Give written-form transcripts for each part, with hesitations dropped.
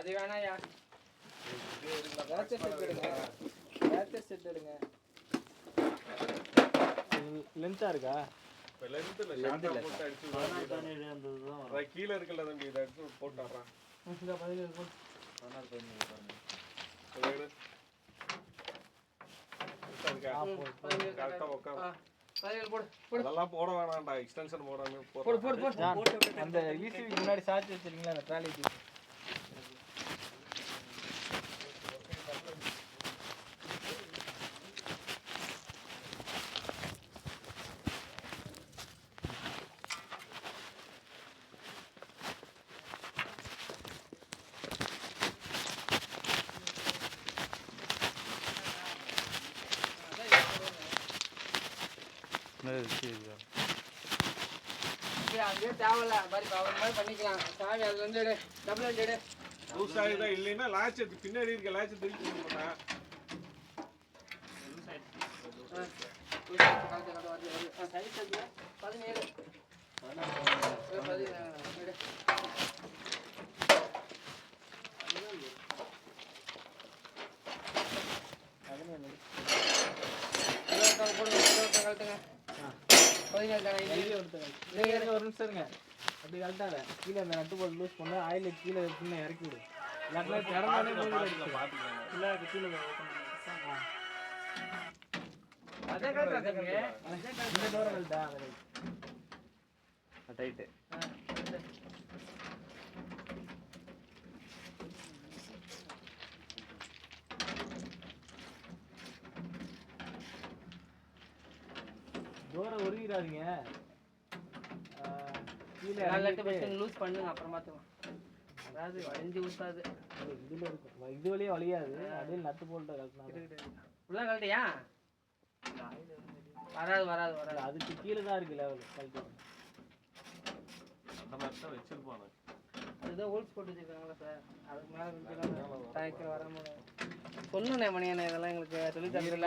அது வேணாயா. செட் எடுங்க. லென்த்தா இருக்கா? லென்த் இல்ல, ஷார்ட்டா போட்டு அடிச்சு கீழே இருக்கல தம்பி, இதை எடுத்து போட்டுறான். அதெல்லாம் போட வேணாம்டா, எக்ஸ்டென்ஷன் போடாம போடு. அந்த விசிபிக்கு முன்னாடி சார்ஜ் வச்சிருக்கீங்களா அந்த ட்ராலி தூக்கி. அங்கேயே தேவையில்ல மாதிரி பண்ணிக்கலாம். சாவி அதுல இருந்து டபுள் ஹெட் லூஸ் ஆகுதா இல்லைன்னா லாட்ச் பின்னாடி இருக்க லாட்ச் திருப்பி போட்டேன். ஒரு நிமிஷம் இருங்க. அப்படி கரெக்டாக கீழே அந்த நட்டு போட்டு லூஸ் பண்ண ஆயில் கீழே சின்ன இறக்கி விடு. டைட்டு டோரை உருகிறாதீங்க. லூஸ் பண்ணுங்க, அப்புறம் பார்த்துக்கலாம். அதாவது வளைஞ்சு ஊத்தாது. இதுல இருக்கும், இது வழியே வழியாது. அதே நட்டு போல்ட்ட கழட்டினா கழட்டியா வராது. அதுக்கு கீழே தான் இருக்கு லெவல். கழட்டி அந்த மாதிரி தான் வச்சிருப்பாங்க. அதுதான் ஹோல்ஸ் போட்டு வச்சிருக்காங்களா சார்? அதுக்கு மேலே வராம சொன்னே மணியான இதெல்லாம் எங்களுக்கு சொல்லி தரல.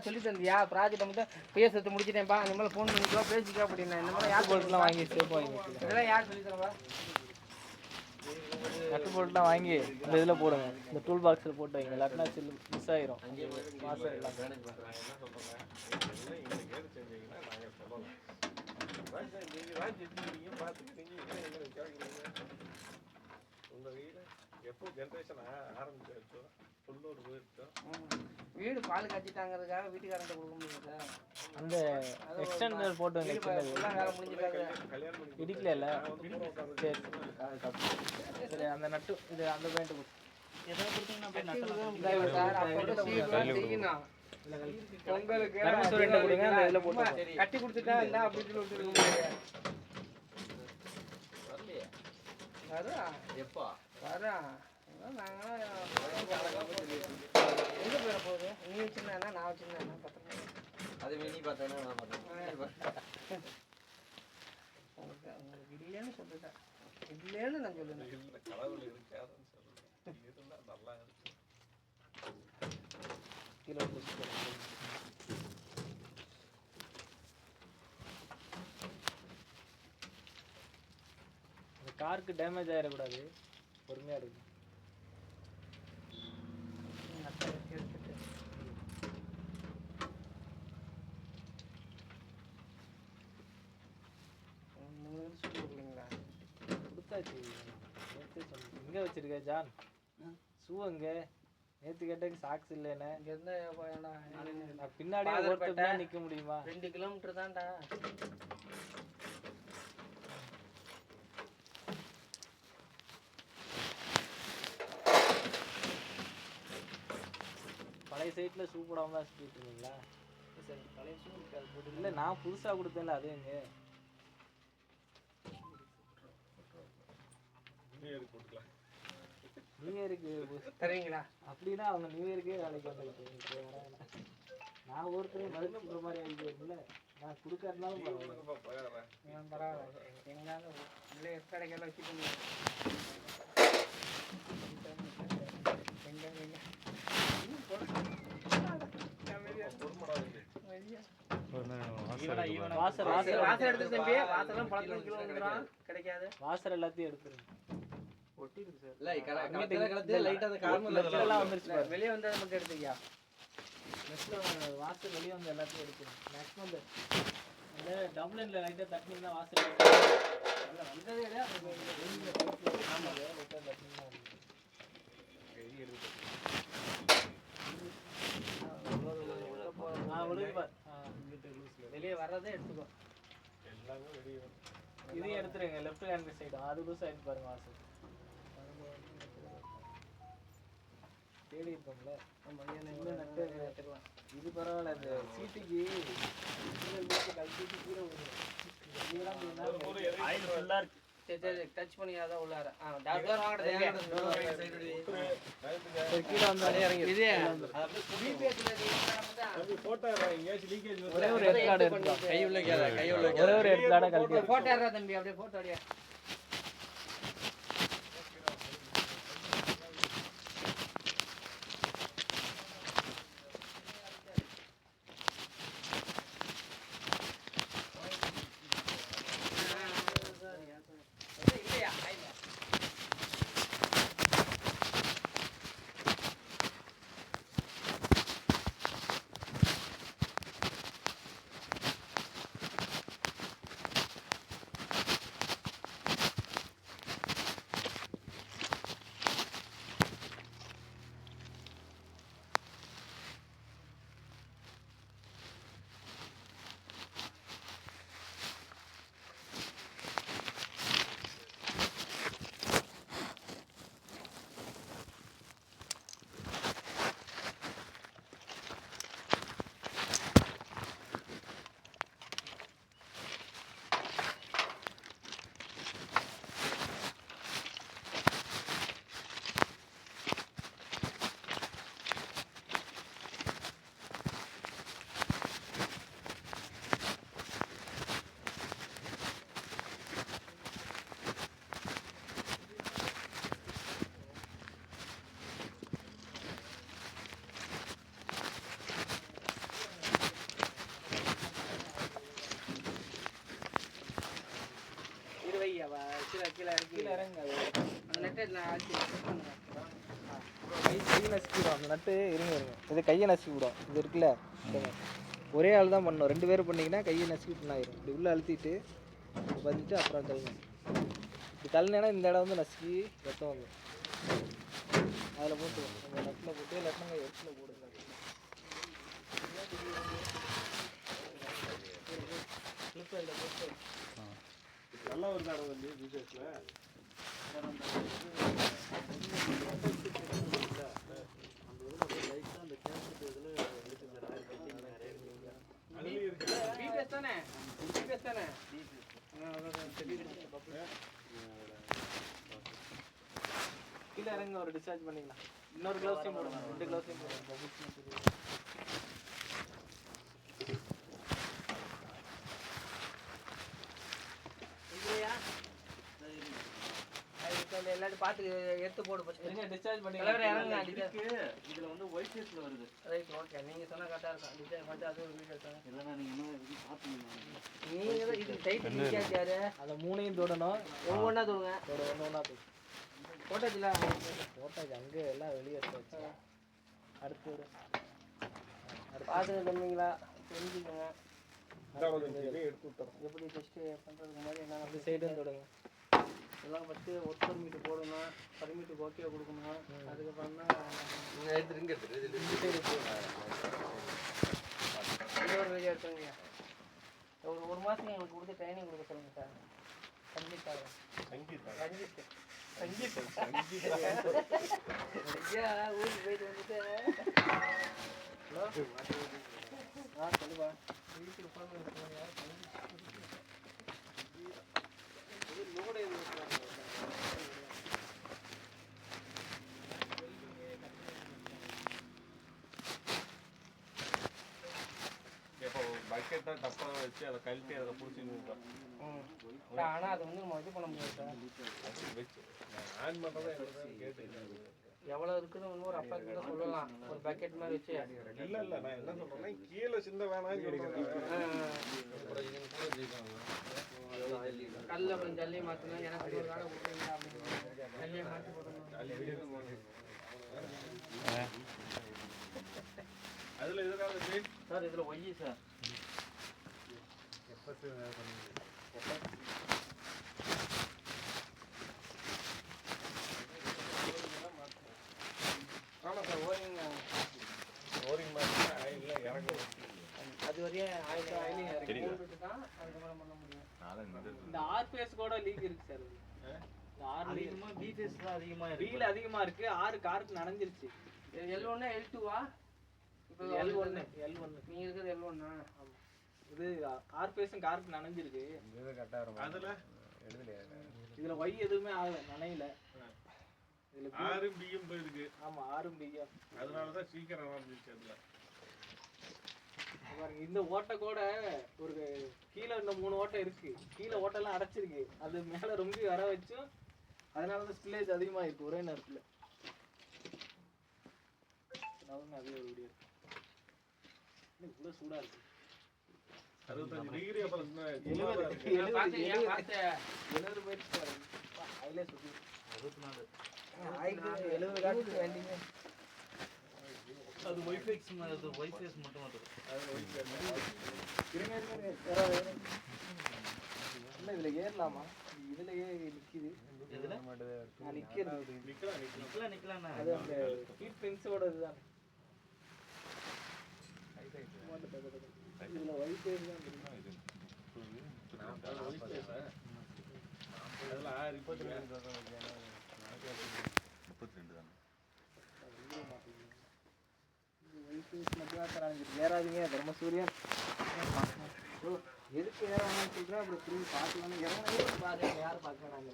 சொல்லி தந்தியா ப்ராஜெக்ட் மட்டும் பேசுறது முடிச்சிட்டேன்ப்பா. அந்த மாதிரி ஃபோன் பண்ணிக்கோ பேசிக்கோ அப்படின்னா. இந்த மாதிரி யார் போல்ட்லாம் வாங்கி சேஃப் வாங்கி இதெல்லாம் யார் சொல்லி தரவா? நட்டு போல்ட்லாம் வாங்கி இந்த இதில் போடுங்க, இந்த டூல் பாக்ஸில் போட்டு வைங்க. இல்லாட்டினா மிஸ் ஆயிரும். மாசம் எல்லாம் வீடு பால் காய்ச்சிட்டாங்கிறதுக்காக வீட்டுக்காரங்க கொடுக்க முடியாது. அந்த எக்ஸ்டெண்டர் போட்டு வேலை முடிஞ்சிட்டாங்க. இடிக்கல. சரி அந்த நட்டு இது அந்த பெயிண்ட் கட்டி கொடுத்துட்டா இல்ல அப்படின்னு எங்க போயிட போகுது? நீ சின்ன நான் சின்ன பத்திரம் அது வெளியே பார்த்தேன்னா உங்களுக்கு இல்லைன்னு சொல்லிட்டேன். இல்லைன்னு நான் சொல்லுவேன். கிலோ காருக்கு டேமேஜ் ஆயிடக்கூடாது. பொறுமையாக இருக்கு. கொடுத்தாச்சு. எங்கே வச்சிருக்க ஜான் ஷூ? அங்கே நேற்று கேட்டதுக்கு சாக்ஸ் இல்லைன்னு. இங்கே இருந்தால் பின்னாடியே ஒருத்தர் நிற்க முடியுமா? 2 கிலோமீட்டர் தான்டா. பழைய சைட்டில் ஷூ போடாமல் தான் சுற்றிட்டு இருந்தீங்களா? சரி பழைய ஷூ போட்டு இல்லை, நான் புதுசாக கொடுத்தேன்ல அது எங்க நியூ இயருக்கு தருவீங்களா? அப்படின்னா அவங்க நியூ இயருக்கே வேலைக்கு வந்துருக்கு. நான் ஒருத்தரையும் மறுக்க போகிற மாதிரி ஆகிடுல. நான் கொடுக்கறதுனாலும் பரவாயில்ல. எங்களால் இல்லை கடைக்கெல்லாம் வச்சுட்டு வாசர் எல்லாத்தையும் எடுத்துருங்க. ஒட்டிருக்கு சார். இல்ல கலத்துல லைட்டா அந்த கார்னர்ல எல்லாம் வந்துருச்சு பாரு. வெளியே வந்ததை மட்டும் எடுத்துக்கியா. நெக்ஸ்ட்ல வாசல் வெளியே வந்து எல்லாத்தையும் எடுக்கணும். மேக்ஸிமம் அந்த டபுள் எண்ட்ல லைட்டா தட்டினீங்கன்னா வாசல் இல்ல வந்ததே இல்ல. ஆமா லைட்டா தட்டினீங்கன்னா வெளியே எடுத்து வெளியே வர்றதே எடுத்துக்கோ. எல்லாமே வெளியே வந்து இதையும் எடுத்துருங்க. லெஃப்ட் ஹேண்ட் சைடு அது லூஸ் ஆயிட்டு பாருங்க வாசல். தேடி இருக்கோம்ல. இது பரவாயில்ல. இந்த சீட்டுக்கு கழிச்சிட்டு கீழே சரி சரி டச் பண்ணியாதான் உள்ளார. டாக்டர் வாங்கடா கீழே வந்து இறங்கி இது போட்டோ எங்கேயாச்சும் லீக்கேஜ் ஒரே ஒரு ஹெட் கார்டு இருக்கு. கை உள்ள ஒரே ஒரு ஹெட் கார்டை கழட்டி போட்டோ ஏறா தம்பி. அப்படியே போட்டோ அடியா. கீழே இறங்க. அந்த நெட்டை கையை நசுக்கிடும். அந்த நட்டு இருங்க இருங்க. இது கையை நசுக்கி விடும். இது இருக்குல்ல ஒரே ஆள் தான் பண்ணணும். 2 பேரும் பண்ணிங்கன்னா கையை நசுக்கிட்டு ஆயிரும். இப்படி உள்ளே அழுத்திட்டு வந்துட்டு அப்புறம் தள்ளுங்க. இப்படி தள்ளினேன்னா இந்த இடம் வந்து நசுக்கி ரத்தம் வந்து அதில் போட்டு அந்த நட்டில் போட்டு லட்சங்க எடுத்துல போடுங்க. நல்லா ஒரு தடவை வந்து பிசினஸ்ல கீழே இறங்க ஒரு டிஸ்சார்ஜ் பண்ணிக்கலாம். இன்னொரு கிளவுஸையும் போடுங்க. 2 கிளவுஸையும் போடுங்க. எல்லாரும் பார்த்து எடுத்து போடு. டிஸ்சார்ஜ் பண்ணிக்கலாம். இதுல வந்து ஒயிட் ஷீட்ல வருது. Right okay. நீங்க சொன்னா கரெக்டா இருக்கும். டிசைன் பண்ணி அது ஒரு வீடியோ எடுத்தாங்க. இல்லனா நீங்க என்ன பாத்தீங்க? நீங்க தான் இது டைட் டிசைன் யாரு? அத மூணையும் தொடணும். ஒவ்வொண்ணா தொடுங்க. ஒவ்வொண்ணா தொடு. போட்டோஜில போட்டோஜி அங்க எல்லாம் வெளிய எடுத்து அடுத்து பாத்து பண்ணீங்களா தெரிஞ்சுக்கங்க. எடுத்து விட்டுறோம். எப்படி டெஸ்ட் பண்றதுக்கு முன்னாடி என்ன அந்த சைடும் தொடுங்க. எல்லாம் ஃபஸ்ட்டு ஒர்க் பர்மிட் போடணும். பர்மிட்டுக்கு ஓகே கொடுக்கணும். அதுக்கப்புறம் தான் இன்னொரு வீடியோ எடுத்துங்க. ஒரு மாதம் எங்களுக்கு கொடுத்து ட்ரைனிங் கொடுக்க சொல்லுங்கள் சார். ஐயா ஊருக்கு போயிட்டு வந்துட்டு ஹலோ சொல்லுவா வீட்டுக்கு ஃபோன் பண்ணி பக்கெட் தான் டப்பாக வச்சு அதை கழட்டி அதை பிடிச்சி ஆனால் அது வந்து நம்ம இது பண்ண முடியாது சார். வச்சு ஆன் பண்ணுறதா கேட்டு எவ்வளவு இருக்குன்னு ஒரு அப்பா கிட்ட சொல்லலாம், ஒரு பக்கெட் மாதிரி வச்சு. இல்ல நான் என்ன சொல்றேன்னா கீழே சிந்த வேணாம்னு சொல்றேன். கல்ல அப்புறம் ஜல்லி மாத்தணும், எனக்கு ஒரு காடை கொடுத்தீங்க அப்படின்னு ஜல்லியை மாற்றி போடணும். அதுல எதிராக சார் இதுல ஒய்யி சார் ஆமாம் சார், ஓரிங் மாதிரி ஆயில இறங்கும். அது வரையும் ஆயிலையும் இறக்கி போட்டுட்டு தான் அதுக்கப்புறம் பண்ண முடியும். இந்த ஆர்பிஎஸ் கூட லீக் இருக்கு சார். இந்த ஆர் அதிகமா பிபிஎஸ் தான் அதிகமா இருக்கு. வீல் அதிகமா இருக்கு, ஆறு காருக்கு நனைஞ்சிருச்சு. L1 L2வா? இப்போ L1 நீங்க இருக்கிறது L1-ஆ? இது ஆர்பிஎஸ் காருக்கு நனைஞ்சிருக்கு. அதுல இதுல ஒய் எதுவுமே ஆகல, நனையல. இதுல ஆறு பிஎம் போயிருக்கு. ஆமா, ஆறும் பிஎம். அதனாலதான் சீக்கிரம் நடந்துச்சு. அதுல பாருங்க, இந்த ஓட்டை கூட ஒரு கீழே இந்த 3 ஓட்டை இருக்கு, கீழே ஓட்டெல்லாம் அடைச்சிருக்கு. அது மேல ரொம்ப வர வச்சும் அதனாலதான் ஸ்பில்லேஜ் அதிகமா இருக்கு ஒரே நேரத்துல. அதே ஒரு வீடியோ இவ்வளவு சூடா இருக்கு. 65 டிகிரி அப்புறம் 70 பார்த்தேன், பார்த்தேன். 70 போயிடுச்சு சார். அதிலே சுத்தி 70 காட்டுக்கு வேண்டிங்க. அது ஒய்ஃபைக்ஸ் அது ஒய்ஃபைஸ் மட்டும் வருது. இருங்க இல்ல இதுல ஏறலாமா? இதுலயே நிக்குது. எதுல நிக்கிறது நிக்கலாம்னா அது அந்த ஹீட் பென்ஸோட இதுதான். இதுல ஒய்ஃபை தான் இருக்கு. அதுல 6 ஏறாதீங்க தர்மசூரியன். எதுக்கு ஏறாங்கன்னு சொல்றேன், அப்புறம் திரும்பி பார்க்கலான்னு இறங்கினா பாருங்க, யாரும் பார்க்கறாங்க.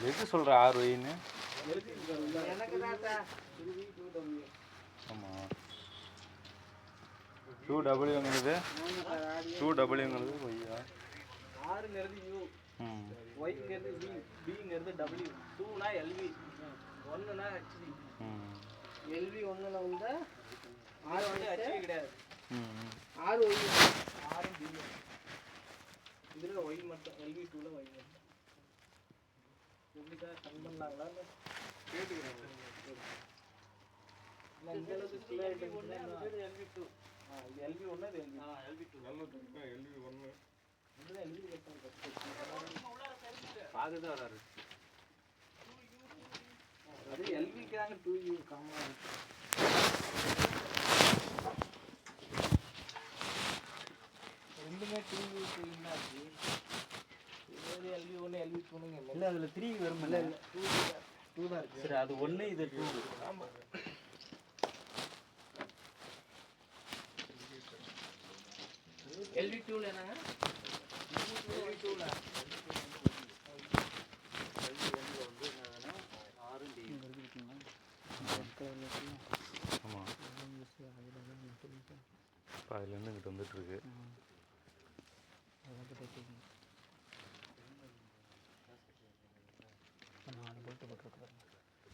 எது சொல்ற ஆர் ஒயின்னு? எனக்கு தான் 2W. ஆமாம், 2Wங்கிறது 2Wங்கிறது ஒய்யா? ஆறுங்கிறது U, ம், ஒய்ங்கிறது V, Bங்கிறது W, 2னா LV, 1னா HV. ம், LV 1ல வந்து ஆறு வந்து HV கிடையாது, ம், 6 ஒய். 6 B. இதுல Y மட்டும், LV 2ல Y மட்டும். எப்படி சார் கன் பண்ணாங்களா? கேட்டுக்கிறேன். இந்த அளவுக்கு ஸ்லோ ஆயிட்டு LV 2. இது LV 1, இது LV 2. நல்ல தெரியுமா? LV1 இதுதான் LV கட்டணும். பாக்குதான் வராரு. அது LVக்கு தாங்க 2U காமனா. ரெண்டுமே 2U 2 தான் இருக்கு. இது LV1 LV2ங்க இல்ல அதுல 3 வரும். இல்ல 2 தான் இருக்கு. சரி, அது 1 இது 2. ஆமா. LV 2ல என்னங்க? LV 2ல ஆமாம். இப்போ அதுலேருந்து இங்கிட்டு வந்துட்டுருக்கு.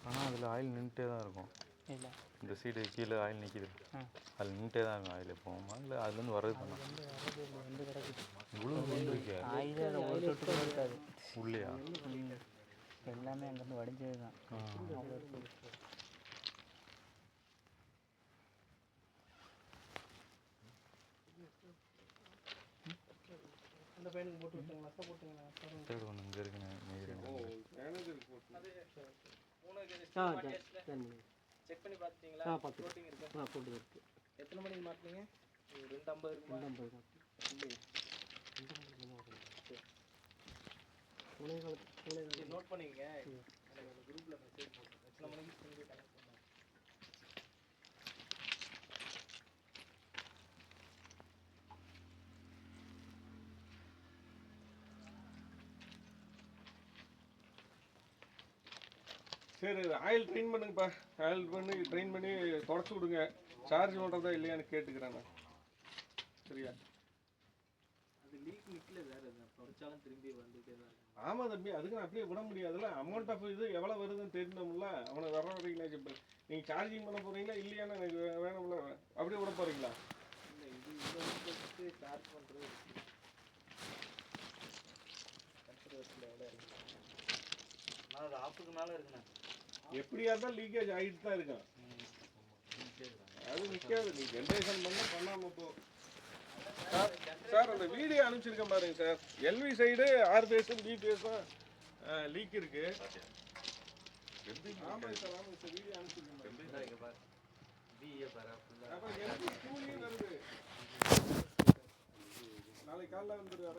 ஆனால் அதில் ஆயில் நின்றுட்டே தான் இருக்கும். இந்த சீடு கீழே ஆயில் நிற்கிது, அதில் நின்றுட்டே தான் இருக்கும். ஆயில் போகுமா இல்லை அதுலேருந்து வர்றது தானே? இவ்வளோ வந்துருக்கு உள்ளையா? எல்லாமே அங்கேருந்து வடிஞ்சது தான். அந்த பையனுக்கு போட்டு விட்டுங்களா சார்? போட்டுங்களா? சரி, ஒன்று இங்கே இருக்குண்ணே, நெய்கிறேன். செக் பண்ணி பார்த்துட்டீங்களா? கோட்டிங் இருக்கு. எத்தனை மணிக்கு மாட்டீங்க? 2:50 இருக்குமா? 2:50. நோட் பண்ணிக்கங்க. எனக்கு குரூப்ல மெசேஜ் போடுங்க. எத்தனை மணிக்கு திரும்பி கனெக்ட் பண்ணுங்க. சரி, ஆயில் ட்ரெயின் பண்ணுங்கப்பா. ஆயில் ட்ரெயின் பண்ணி தொடச்சி விடுங்க. சார்ஜ் பண்ணுறதா இல்லையான்னு கேட்டுக்கிறேன் நான். சரியா? அது லீக் நிக்கல சார், அது தொடச்சாலும் திரும்பி வந்துட்டே தான் இருக்கு. ஆமா தம்பி, அதுக்கு நான் அப்படியே விட முடியாதுல்ல. அமௌண்ட் ஆஃப் இது எவ்வளவு வருதுன்னு தெரியணும்ல. அவனுக்கு வர வரைக்கும் நான் இப்போ நீங்க சார்ஜிங் பண்ண போறீங்களா இல்லையான்னு எனக்கு வேணும்ல. அப்படியே விட போறீங்களா? இல்லை இது இந்த வச்சு சார்ஜ் பண்ணுறது கன்சர்வேட்டில் எவ்வளோ இருக்கு? நான் அது ஆஃபுக்கு மேலே இருக்குண்ணே. எப்படியா இருந்தாலும் லீக்கேஜ் ஆகிட்டு தான் இருக்கும். அது நிற்காது. நீ ஜென்ரேஷன் பண்ணாம போ. சார் அந்த வீடியோ அனுப்பிச்சிருக்கேன் பாருங்க சார். எல்வி சைடு ஆர்பிஎஸும் பிபிஎஸும் லீக் இருக்கு. ஆமாங்க சார், ஆமாங்க சார், வீடியோ அனுப்பிச்சிருக்கேன். அப்போ எல்வி 2 வருது. நாளைக்கு காலைல வந்துடுவாரா?